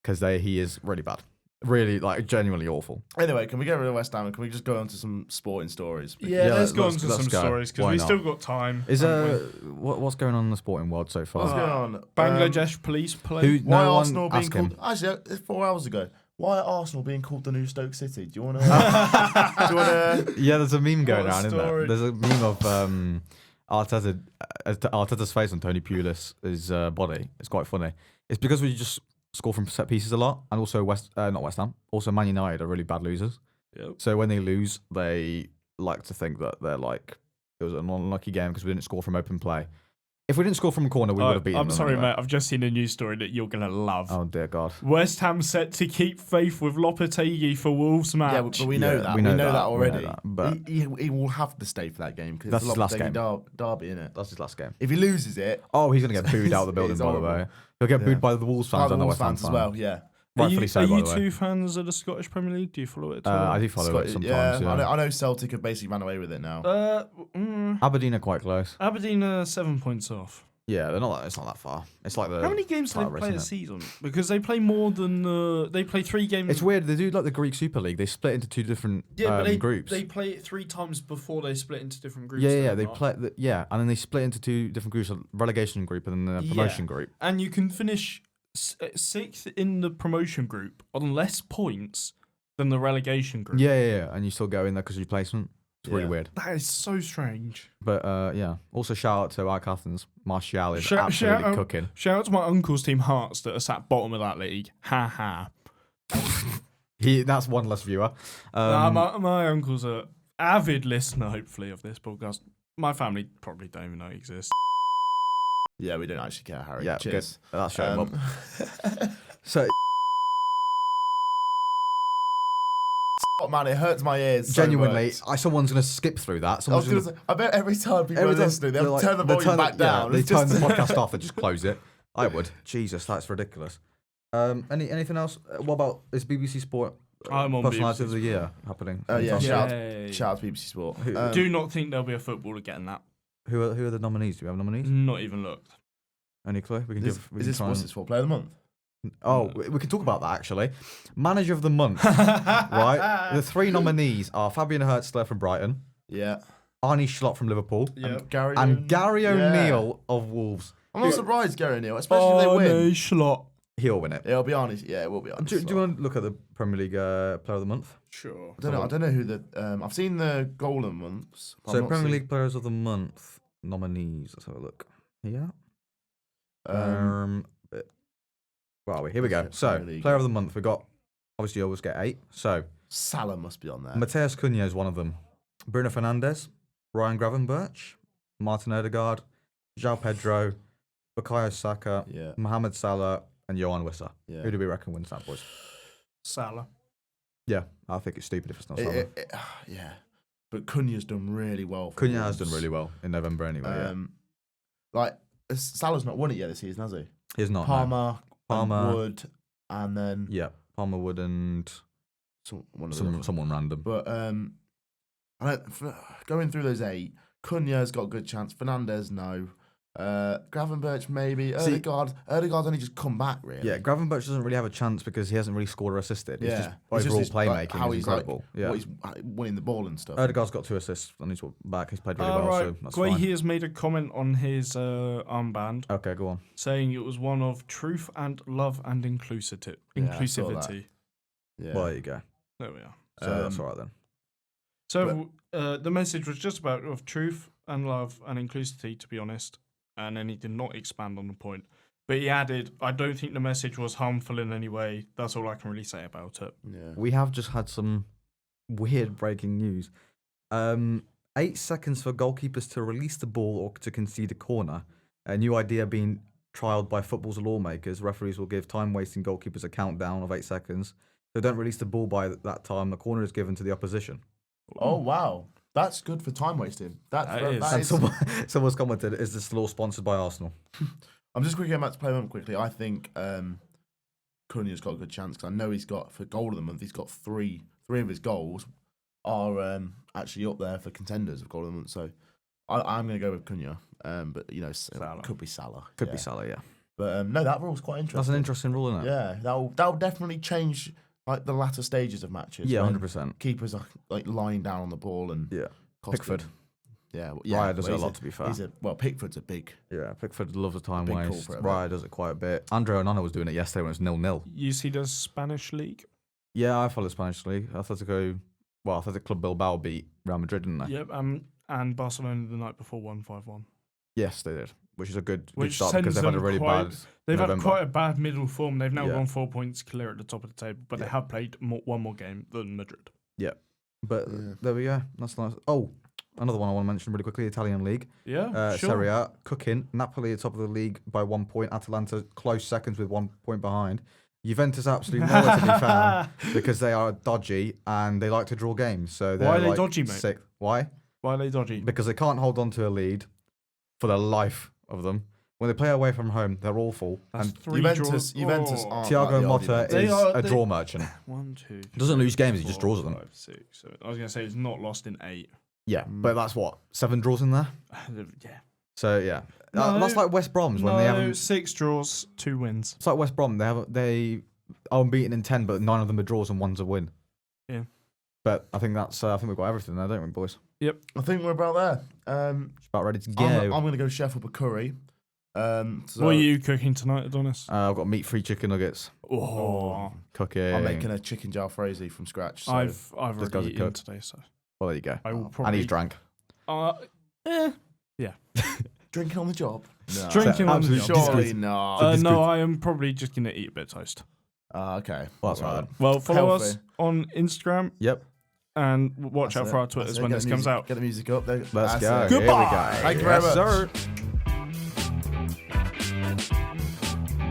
because he is really bad, really genuinely awful. Anyway, can we get rid of West Ham and can we just go on to some sporting stories? Yeah, let's go on let's to some go. stories because Why we've not? still got time. Is haven't we? what's going on in the sporting world so far? What's going on? Bangladesh police play? Who- Why No one Arsenal being ask him. called? Actually, it's 4 hours ago. Why are Arsenal being called the new Stoke City? Do you want to? do you want to? Yeah, there's a meme going What a around, isn't there? story. There's a meme of Arteta's face on Tony Pulis' body. It's quite funny. It's because we just score from set pieces a lot, and also not West Ham, also Man United are really bad losers. Yep. So when they lose, they like to think that they're it was an unlucky game because we didn't score from open play. If we didn't score from a corner, we would have beaten I'm them sorry, anyway. mate. I've just seen a news story that you're going to love. Oh dear God. West Ham set to keep faith with Lopetegui for Wolves match. Yeah, but we know Yeah, that. we We know know that, that we know already. that, but- he will have to stay for that game because That's it's his last Lopetegui game. derby, innit? That's his last game. If he loses it, Oh, he's going to get booed out of the building, It's by the horrible. way. He'll get booed Yeah. by the Wolves fans by the and the Wolves West Ham fans as well, yeah. Rightfully so, Are by you the way. two fans of the Scottish Premier League? Do you follow it at all? I do follow it sometimes. Yeah, Yeah. I know Celtic have basically ran away with it now. Aberdeen are quite close. Aberdeen are 7 points off. Yeah, they're not. It's not that far. It's like the. How many games do they flat play a race, isn't season? Because they play more than they play 3 games. It's weird. They do like the Greek Super League. They split into 2 different groups. They play it 3 times before they split into different groups. Yeah. They play. And then they split into 2 different groups: a relegation group and then the promotion group. And you can finish 6th in the promotion group on less points than the relegation group. Yeah. And you still go in there because of your placement. It's really weird. That is so strange. But yeah. Also shout out to Ike Athens. Martial is absolutely cooking. Shout out to my uncle's team Hearts that are sat bottom of that league. Ha ha. That's one less viewer. My uncle's a avid listener, hopefully, of this podcast. My family probably don't even know he exists. Yeah, we don't actually care, Harry. Yeah, cheers. good. That's showing up. So Oh man, it hurts my ears. genuinely, so much. someone's gonna skip through that. I bet every time people are listening, they'll turn the volume back down. They It's turn the just- podcast off and just close it. I would. Jesus, that's ridiculous. Anything else? What about is BBC Sport I'm on Personality BBC of the Year happening? Yeah, anytime soon? Yay. shout out to BBC Sport. Do not think there'll be a footballer getting that. Who are the nominees? Do we have nominees? Not even looked. Any clue? We can Is give. We this can try what's and- this for? Player of the month? Oh, we can talk about that actually. Manager of the month, right? The 3 nominees are Fabian Hertzler from Brighton, Yeah. Arnie Schlott from Liverpool, And Gary and Gary yeah. O'Neill of Wolves. I'm not surprised, Gary O'Neill, especially if they win. Schlott. He'll win it. It'll be honest. Yeah, it will be honest. Do you want to look at the Premier League Player of the Month? Sure. I don't know who the. I've seen the Golden months. but So I've not Premier seen- League Players of the Month nominees. Let's have a look. Yeah. Where are we? Here we go. Okay, So Premier League. Player of the Month. We got obviously you always get 8. So Salah must be on there. Mateus Cunha is one of them. Bruno Fernandes, Ryan Gravenberch, Martin Odegaard, João Pedro, Bukayo Saka, Yeah. Mohamed Salah, and Johan Wissa. Yeah. Who do we reckon wins that, boys? Salah. Yeah, I think it's stupid if it's not Salah. Yeah. But Cunha's done really well. For Cunha has Wolves. done really well in November anyway. Yeah. Like Salah's not won it yet this season, has he? He's not. no. Palmer, Palmer. Wood, and then Yeah, Palmer Wood and one of them. someone random. But going through those 8, Cunha's got a good chance. Fernandez, no. Gravenberch, maybe. See- Odegaard's only just come back, really. Yeah, Gravenberch doesn't really have a chance because he hasn't really scored or assisted. It's just It's overall his, like, playmaking how is he's incredible. Like, what he's winning the ball and stuff. Odegaard's got 2 assists on his back. He's played really well, Right. so that's Guehi fine. has made a comment on his armband Okay, go on. saying it was one of truth and love and inclusivity. Yeah, I saw that. Inclusivity. Yeah. Well, there you go. There we are. So that's all right then. So the message was just about of truth and love and inclusivity, to be honest. And then he did not expand on the point. But he added, I don't think the message was harmful in any way. That's all I can really say about it. Yeah. We have just had some weird breaking news. 8 seconds for goalkeepers to release the ball or to concede a corner. A new idea being trialled by football's lawmakers. Referees will give time-wasting goalkeepers a countdown of 8 seconds. If they don't release the ball by that time, the corner is given to the opposition. Oh, wow. That's good for time wasting. That is. And someone's commented, is this law sponsored by Arsenal? I'm just quickly going back to play them quickly. I think Cunha's got a good chance because I know he's got, for goal of the month, he's got 3 of his goals are actually up there for contenders of goal of the month. So I'm going to go with Cunha. But, you know, Salah. could be Salah. Could be Salah, yeah. But no, that rule's quite interesting. That's an interesting rule, isn't it? Yeah, that'll definitely change like the latter stages of matches. Yeah, when 100%. Keepers are like lying down on the ball and Yeah. costing- Pickford. Yeah, Raya does it a he's lot, to be fair. Pickford's a big. Yeah, Pickford loves the time Big call waste. for it, Raya does it quite a bit. Andre Onana was doing it yesterday when it was 0-0. You see the Spanish league? Yeah, I follow Spanish league. Athletic Club Bilbao beat Real Madrid, didn't they? Yep. And Barcelona the night before won 5-1. Yes, they did. Which is a good Which start because sends they've had a them really quite- bad. They've November. had quite a bad middle form. They've now Yeah. gone 4 points clear at the top of the table, but they Yeah. have played one more game than Madrid. But Yeah. there we go. That's nice. Oh, another one I want to mention really quickly: Italian league. Yeah, sure. Serie A, cooking. Napoli at top of the league by 1 point. Atalanta close seconds with 1 point behind. Juventus absolutely nowhere to be found because they are dodgy and they like to draw games. So they're Why are they like dodgy, mate? Sixth. Why? Why are they dodgy? Because they can't hold on to a lead for the life of them. When they play away from home, they're awful. That's And 3 Juventus draws. aren't Thiago like the old Motta Juventus. is a draw merchant. 1, 2, Doesn't lose games, he 4, just draws them. 5, 6, 7. I was going to say he's not lost in 8. Yeah, but that's what 7 draws in there. Yeah. So yeah, No, that's like West Brom's when they haven't. 6 draws, 2 wins. It's like West Brom. They are unbeaten in 10, but 9 of them are draws and 1's a win. Yeah. But I think that's. I think we've got everything there, don't we, boys? Yep. I think we're about there. Just about ready to go. I'm going to go Sheffield with curry. So What are you cooking tonight, Adonis? I've got meat-free chicken nuggets. Oh, Cooking. I'm making a chicken jalfrezi from scratch. So. I've guys already are eaten cooked. today, so Well, there you go. I will And probably. he's drank. Yeah. Drinking on the job. No. Drinking on the Absolute job. Surely disgrace. not. No, I am probably just gonna eat a bit of toast. Okay. Well, that's right. Well, follow us Healthy. on Instagram Yep. and watch out That's for it. our Twitters That's it. when Get this the comes music- out. Get the music up. Let's That's go. it. Here we Goodbye. go. Thank you very Yes, much. sir.